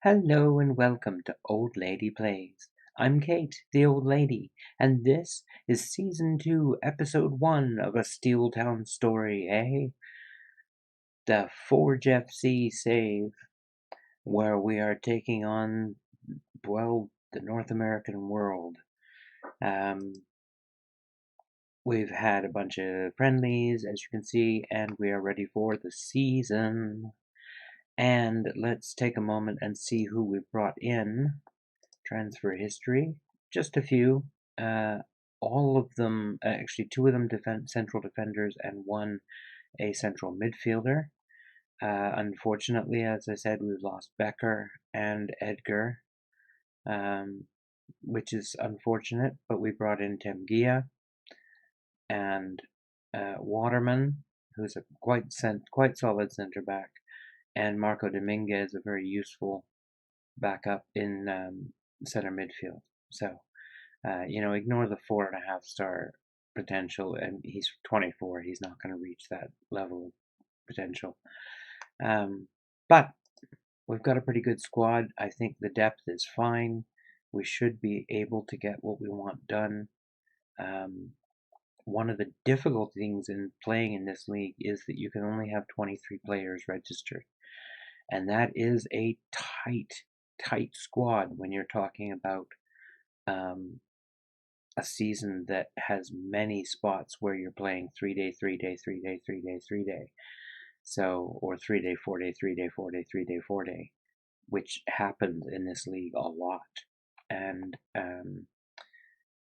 Hello and welcome to Old Lady Plays. I'm Kate, the old lady, and this is Season 2, Episode 1 of a Steeltown story, eh? The Forge FC save, where we are taking on, well, the North American world. We've had a bunch of friendlies, as you can see, and we are ready for the season. And let's take a moment and see who we've brought in. Transfer history, just a few. All of them, actually, two of them central defenders, and one a central midfielder. Unfortunately, as I said, we've lost Becker and Edgar, which is unfortunate. But we brought in Temgia and Waterman, who's a quite solid centre back, and Marco Dominguez, a very useful backup in center midfield. So, ignore the 4.5-star potential, and he's 24. He's not going to reach that level of potential. But we've got a pretty good squad. I think the depth is fine. We should be able to get what we want done. One of the difficult things in playing in this league is that you can only have 23 players registered. And that is a tight squad when you're talking about a season that has many spots where you're playing 3-day, 3-day, 3-day, 3-day, 3-day. So, or 3-day, 4-day, 3-day, 4-day, 3-day, 4-day, which happens in this league a lot. And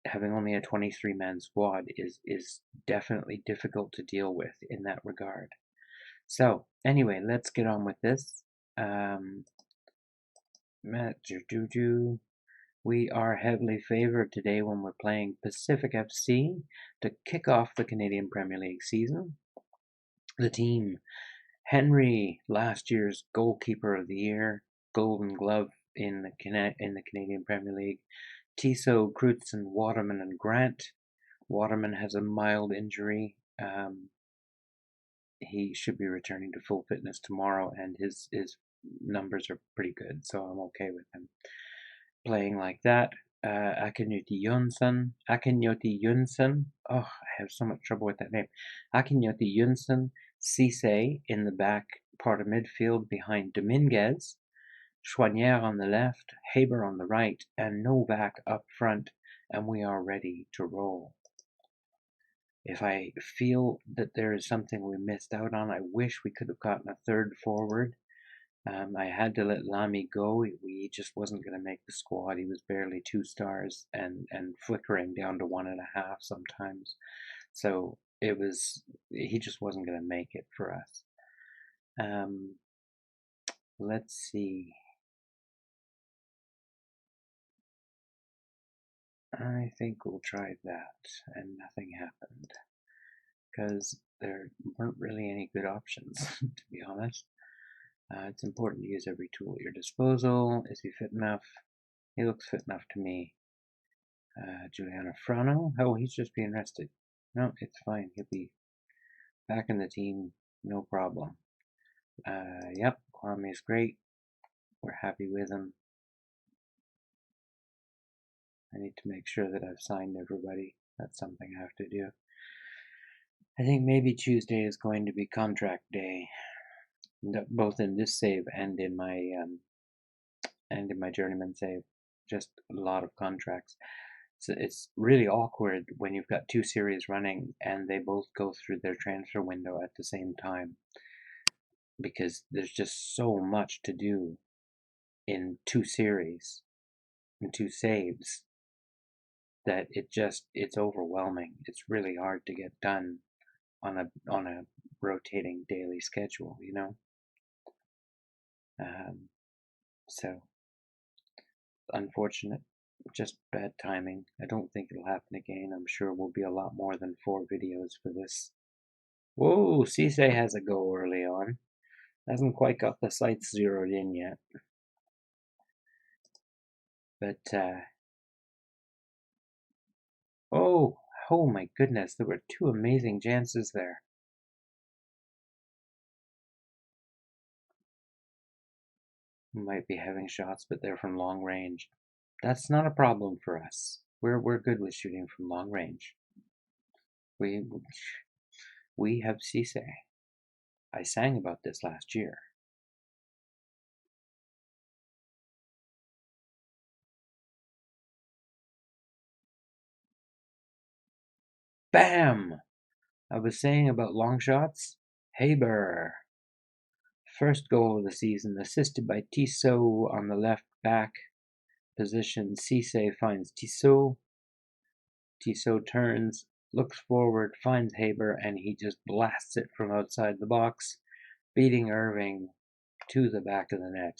having only a 23-man squad is definitely difficult to deal with in that regard. So, anyway, let's get on with this. We are heavily favored today when we're playing Pacific FC to kick off the Canadian Premier League season. The team: Henry, last year's goalkeeper of the year, Golden Glove in the Canadian Premier League. Tissot, Crutzen, Waterman, and Grant. Waterman has a mild injury. He should be returning to full fitness tomorrow, and his numbers are pretty good, so I'm okay with him playing like that. Akinyothi Yunson. Oh, I have so much trouble with that name. Akinyothi Yunson. Cisse in the back part of midfield behind Dominguez. Chouanière on the left, Haber on the right, and Novak up front, and we are ready to roll. If I feel that there is something we missed out on, I wish we could have gotten a third forward. I had to let Lamy go. He just wasn't going to make the squad. He was barely 2 stars and flickering down to 1.5 sometimes. So he just wasn't going to make it for us. Let's see. I think we'll try that, and nothing happened. Because there weren't really any good options, to be honest. It's important to use every tool at your disposal. Is he fit enough? He looks fit enough to me. Giuliano Frano? Oh, he's just being rested. No, it's fine. He'll be back in the team, no problem. Yep, Kwame is great. We're happy with him. I need to make sure that I've signed everybody. That's something I have to do. I think maybe Tuesday is going to be contract day, both in this save and in my journeyman save. Just a lot of contracts. So it's really awkward when you've got 2 series running and they both go through their transfer window at the same time, because there's just so much to do in 2 series and 2 saves that it's overwhelming. It's really hard to get done on a rotating daily schedule, So unfortunate, just bad timing. I don't think it'll happen again. I'm sure we'll be a lot more than 4 videos for this. Whoa, Cisse has a go early on. Hasn't quite got the sights zeroed in yet. But, oh my goodness, there were 2 amazing chances there. We might be having shots, but they're from long range. That's not a problem for us. We're good with shooting from long range. We have Tday. I sang about this last year. Bam! I was saying about long shots. Haber. First goal of the season, assisted by Tissot on the left back position. Tday finds Tissot. Tissot turns, looks forward, finds Haber, and he just blasts it from outside the box, beating Irving to the back of the net.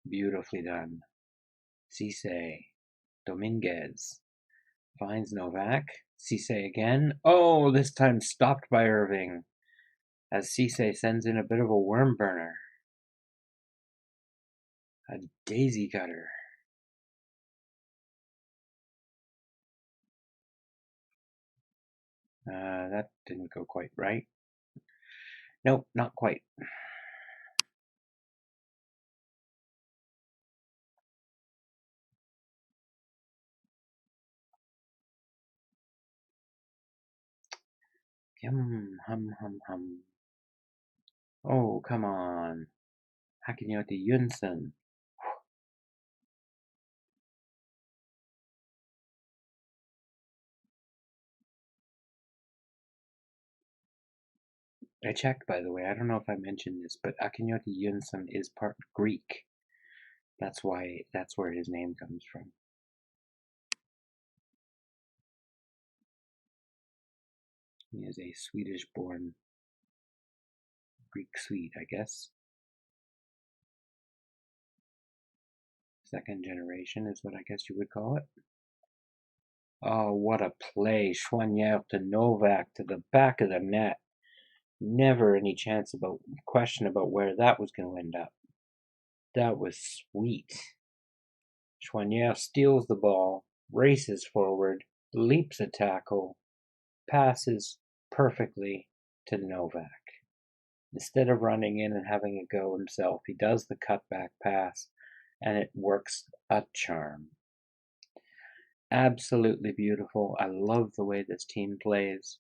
Beautifully done. Tday. Dominguez finds Novak. Tday again. Oh, this time stopped by Irving, as Tday sends in a bit of a worm burner. A daisy cutter. That didn't go quite right. Nope, not quite. Yum, hum, hum, hum. Oh, come on. Hakinyoti Yunsen. I checked, by the way. I don't know if I mentioned this, but Akinyoti Yunsen is part Greek. That's where his name comes from. He is a Swedish-born Greek Swede, I guess. Second generation is what I guess you would call it. Oh, what a play. Chouanière to Novak to the back of the net. Never any question about where that was going to end up. That was sweet. Chouanière steals the ball, races forward, leaps a tackle, passes perfectly to Novak. Instead of running in and having a go himself, he does the cutback pass, and it works a charm. Absolutely beautiful. I love the way this team plays,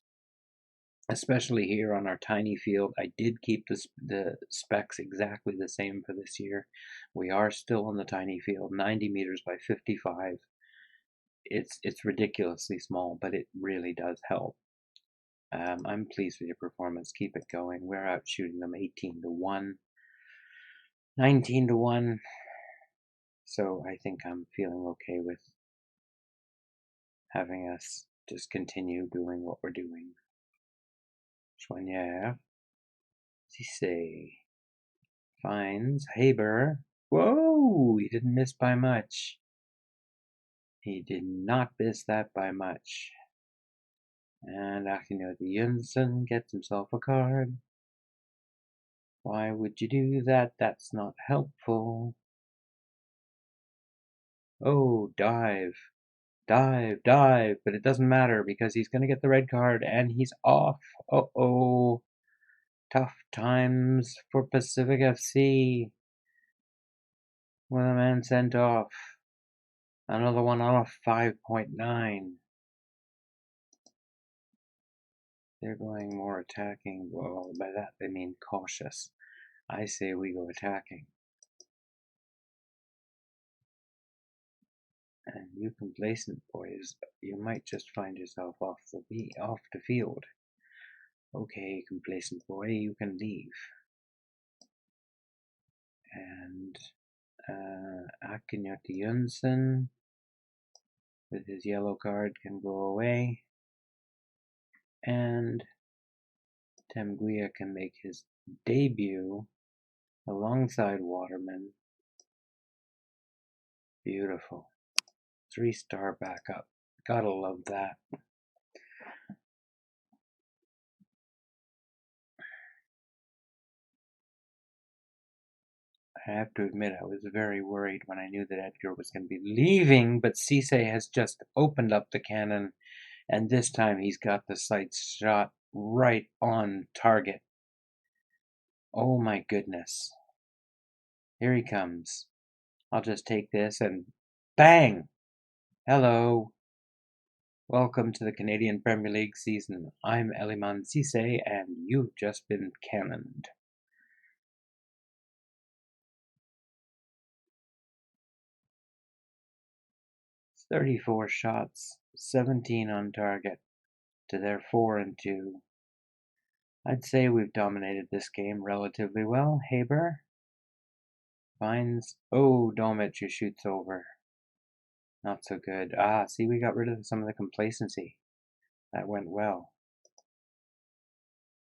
especially here on our tiny field. I did keep the specs exactly the same for this year. We are still on the tiny field, 90 meters by 55. It's ridiculously small, but it really does help. I'm pleased with your performance. Keep it going. We're out shooting them 18-1, 19-1. So I think I'm feeling okay with having us just continue doing what we're doing. Chouanière. Tday finds Haber. Whoa! He didn't miss by much. He did not miss that by much. And Akinoti Yunsen gets himself a card. Why would you do that? That's not helpful. Oh, dive. Dive, dive. But it doesn't matter because he's going to get the red card and he's off. Uh-oh. Tough times for Pacific FC. With a man sent off. Another one on a 5.9. They're going more attacking. Well, by that they mean cautious. I say we go attacking. And you complacent boys, you might just find yourself off the field. Okay, complacent boy, you can leave. And Akinyoti Yunsen with his yellow card can go away. And Temguia can make his debut alongside Waterman. Beautiful. 3-star backup. Gotta love that. I have to admit, I was very worried when I knew that Edgar was going to be leaving, but Tday has just opened up the cannon, and this time he's got the sights shot right on target. Oh my goodness. Here he comes. I'll just take this and bang! Hello. Welcome to the Canadian Premier League season. I'm Eliman Cisse and you've just been cannoned. It's 34 shots, 17 on target to their 4 and 2. I'd say we've dominated this game relatively well. Haber finds. Oh, Domic who shoots over. Not so good. See, we got rid of some of the complacency. That went well.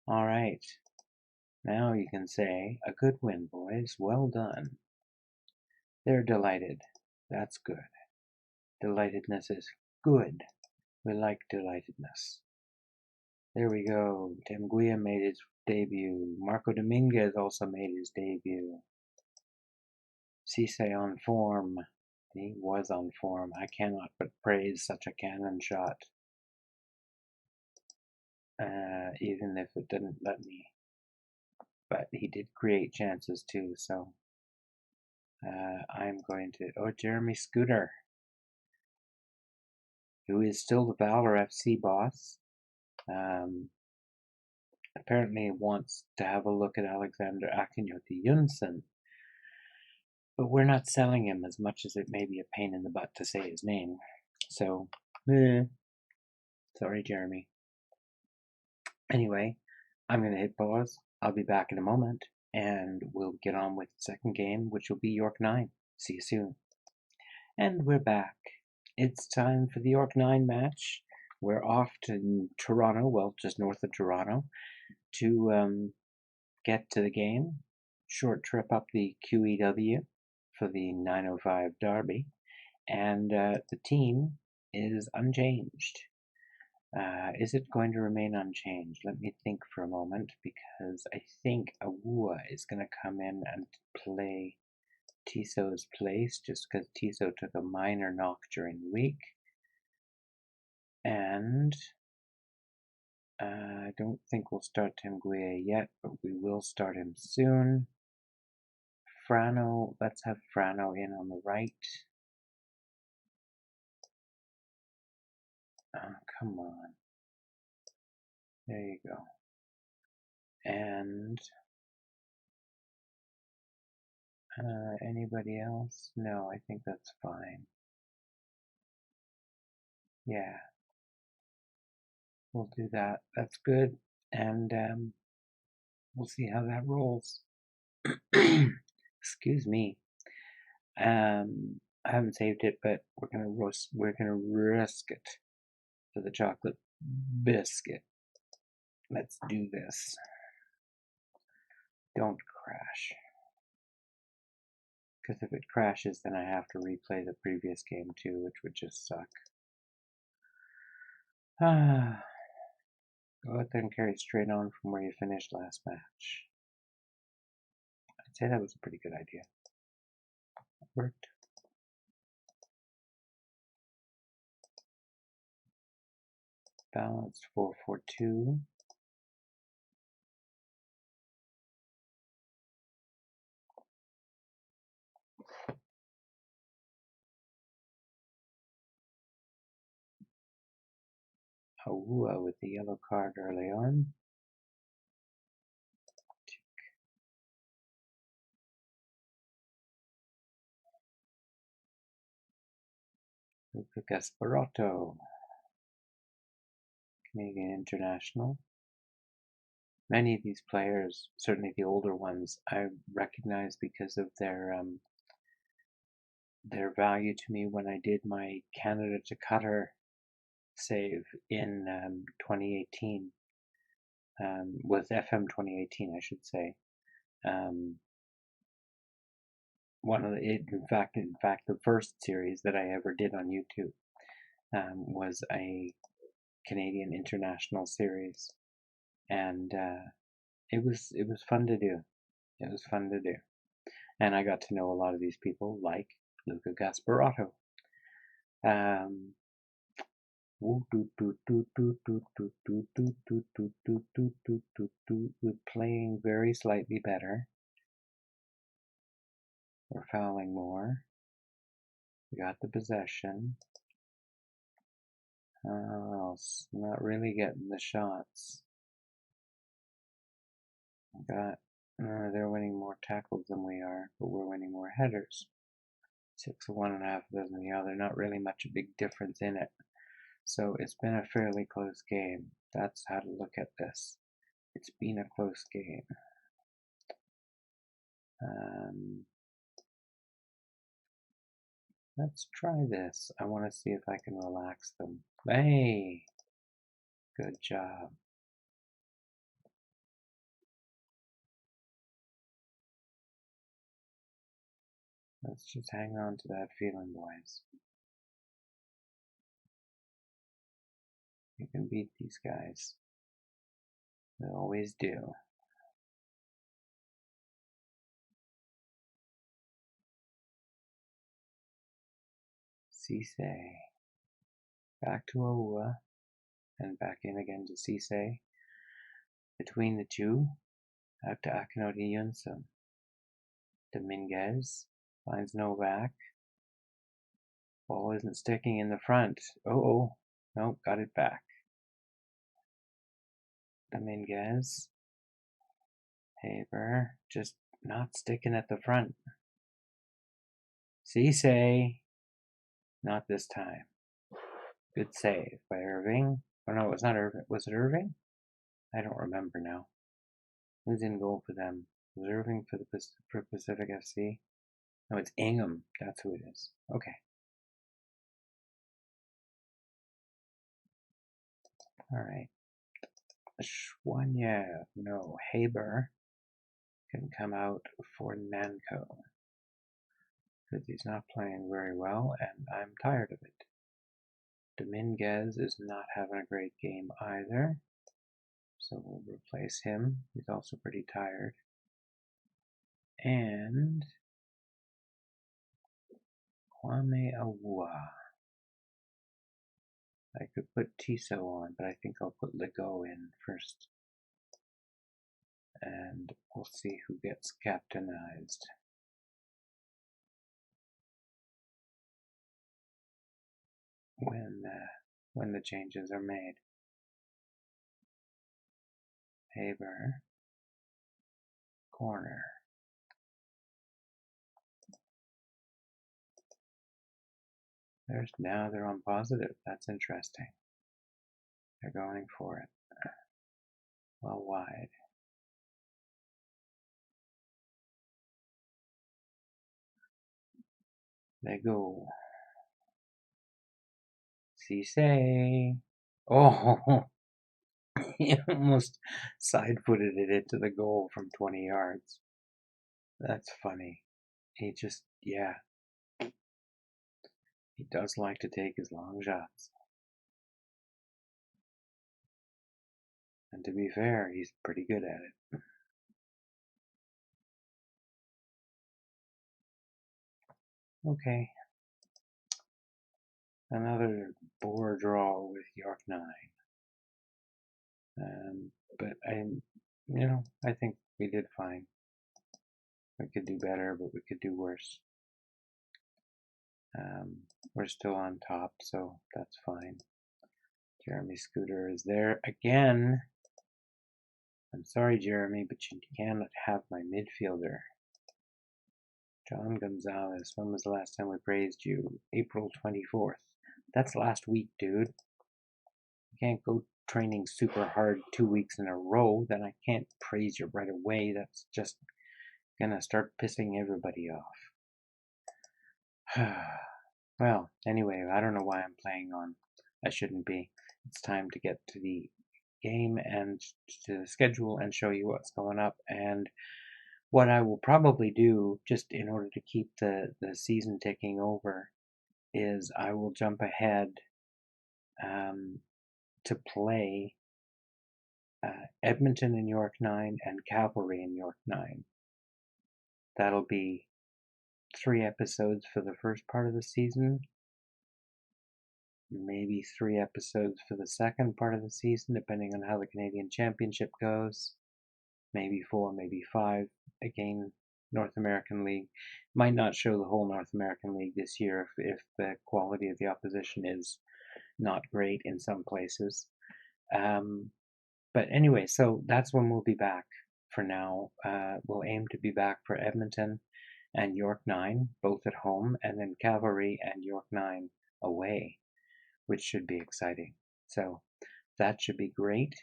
Alright. Now you can say, a good win, boys. Well done. They're delighted. That's good. Delightedness is good. We like delightedness. There we go. Temguia made his debut. Marco Dominguez also made his debut. Cisse on form. He was on form. I cannot but praise such a cannon shot. Even if it didn't let me. But he did create chances too, so I'm going to... Oh, Jeremy Scooter, who is still the Valor FC boss, apparently wants to have a look at Alexander Akinyothi Yunsen. But we're not selling him as much as it may be a pain in the butt to say his name. So, sorry, Jeremy. Anyway, I'm going to hit pause. I'll be back in a moment, and we'll get on with the second game, which will be York 9. See you soon. And we're back. It's time for the York 9 match. We're off to Toronto, well, just north of Toronto, to get to the game. Short trip up the QEW for the 905 Derby, and the team is unchanged. Is it going to remain unchanged? Let me think for a moment, because I think Awua is going to come in and play Tiso's place, just because Tiso took a minor knock during the week. And I don't think we'll start Temguia yet, but we will start him soon. Frano, let's have Frano in on the right. Come on. There you go. And anybody else? No, I think that's fine. Yeah, we'll do that. That's good. And we'll see how that rolls. Excuse me. I haven't saved it, but we're gonna risk it for the chocolate biscuit. Let's do this. Don't crash. Because if it crashes, then I have to replay the previous game too, which would just suck. Go out there and carry straight on from where you finished last match. I'd say that was a pretty good idea. It worked. Balanced 4-4-2. Awua with the yellow card early on. Luca Gasparotto, Canadian international. Many of these players, certainly the older ones, I recognize because of their value to me when I did my Canada to Qatar save in 2018, with FM 2018, I should say. One of the, in fact, the first series that I ever did on YouTube was a Canadian international series, and it was fun to do. It was fun to do, and I got to know a lot of these people, like Luca Gasparotto. We're playing very slightly better. We're fouling more. We got the possession. How else? Not really getting the shots. They're winning more tackles than we are, but we're winning more headers. 6 of one and a half of the other. Not really much a big difference in it. So it's been a fairly close game. That's how to look at this. It's been a close game. Let's try this. I want to see if I can relax them. Hey! Good job. Let's just hang on to that feeling, boys. You can beat these guys. They always do. Tday. Back to Aua. And back in again to Tday. Between the two, out to Akinoti Yunsun. Dominguez finds Novak. Ball isn't sticking in the front. Oh, no, got it back. Dominguez. Haber, just not sticking at the front. Tday. Not this time. Good save by Irving. Oh no, it's not Irving. Was it Irving? I don't remember now. Who's in goal for them? Was Irving for Pacific FC? No, it's Ingham. That's who it is. Okay. Alright. Schwanyev. No. Haber can come out for Nanko. Because he's not playing very well, and I'm tired of it. Dominguez is not having a great game either. So we'll replace him. He's also pretty tired. And Kwame Aua. I could put Tiso on, but I think I'll put Lego in first. And we'll see who gets captainized. When the changes are made. Haber. Corner. Now they're on positive. That's interesting. They're going for it. Well wide. They go. Tday. Oh, he almost side-footed it into the goal from 20 yards. That's funny. He just, yeah. He does like to take his long shots. And to be fair, he's pretty good at it. Okay. Another bore draw with York 9. But I think we did fine. We could do better, but we could do worse. We're still on top, so that's fine. Jeremy Scooter is there again. I'm sorry, Jeremy, but you cannot have my midfielder. John Gonzalez, when was the last time we praised you? April 24th. That's last week, dude. You can't go training super hard 2 weeks in a row, then I can't praise you right away. That's just gonna start pissing everybody off. Well, anyway, I don't know why I'm playing on. I shouldn't be. It's time to get to the game and to the schedule and show you what's going up. And what I will probably do, just in order to keep the season ticking over, is I will jump ahead to play Edmonton in York 9 and Cavalry in York 9. That'll be 3 episodes for the first part of the season, maybe 3 episodes for the second part of the season, depending on how the Canadian Championship goes, maybe 4, maybe 5, again, North American League, Might not show the whole North American League this year if the quality of the opposition is not great in some places. But anyway, so that's when we'll be back for now. We'll aim to be back for Edmonton and York 9, both at home, and then Cavalry and York 9 away, which should be exciting. So that should be great.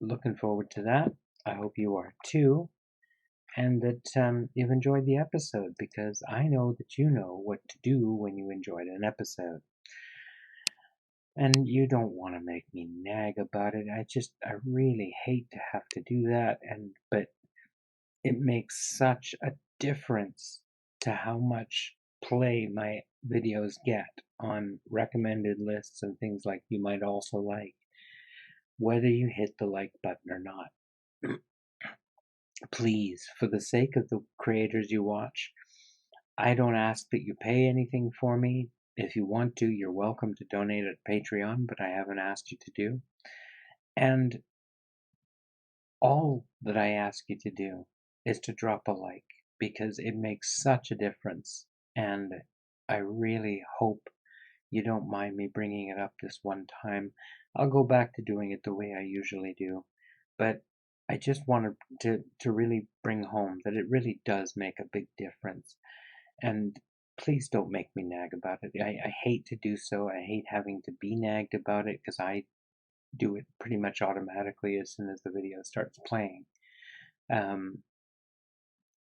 Looking forward to that. I hope you are too, and that you've enjoyed the episode, because I know that you know what to do when you enjoyed an episode. And you don't want to make me nag about it. I really hate to have to do that, but it makes such a difference to how much play my videos get on recommended lists and things like you might also like, whether you hit the like button or not. Please, for the sake of the creators you watch, I don't ask that you pay anything for me. If you want to, you're welcome to donate at Patreon, but I haven't asked you to do. And all that I ask you to do is to drop a like, because it makes such a difference. And I really hope you don't mind me bringing it up this one time. I'll go back to doing it the way I usually do. But I just wanted to really bring home that it really does make a big difference. And please don't make me nag about it. I hate to do so. I hate having to be nagged about it, because I do it pretty much automatically as soon as the video starts playing.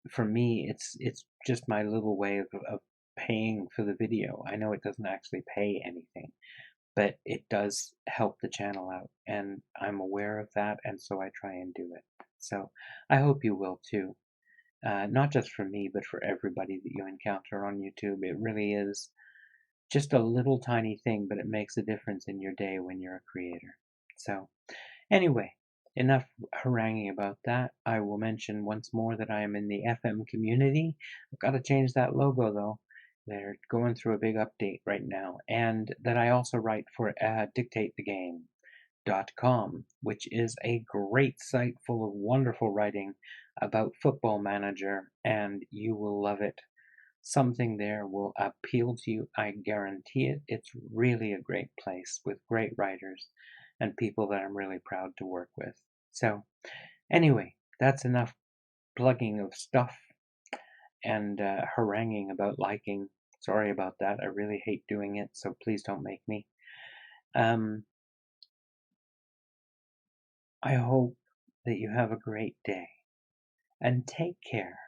For me, it's just my little way of paying for the video. I know it doesn't actually pay anything, but it does help the channel out, and I'm aware of that, and so I try and do it. So I hope you will too. Not just for me, but for everybody that you encounter on YouTube. It really is just a little tiny thing, but it makes a difference in your day when you're a creator. So anyway, enough haranguing about that. I will mention once more that I am in the FM community. I've got to change that logo though. They're going through a big update right now. And that I also write for DictateTheGame.com, which is a great site full of wonderful writing about Football Manager, and you will love it. Something there will appeal to you, I guarantee it. It's really a great place with great writers and people that I'm really proud to work with. So anyway, that's enough plugging of stuff and haranguing about liking. Sorry about that. I really hate doing it, so please don't make me. I hope that you have a great day, and take care.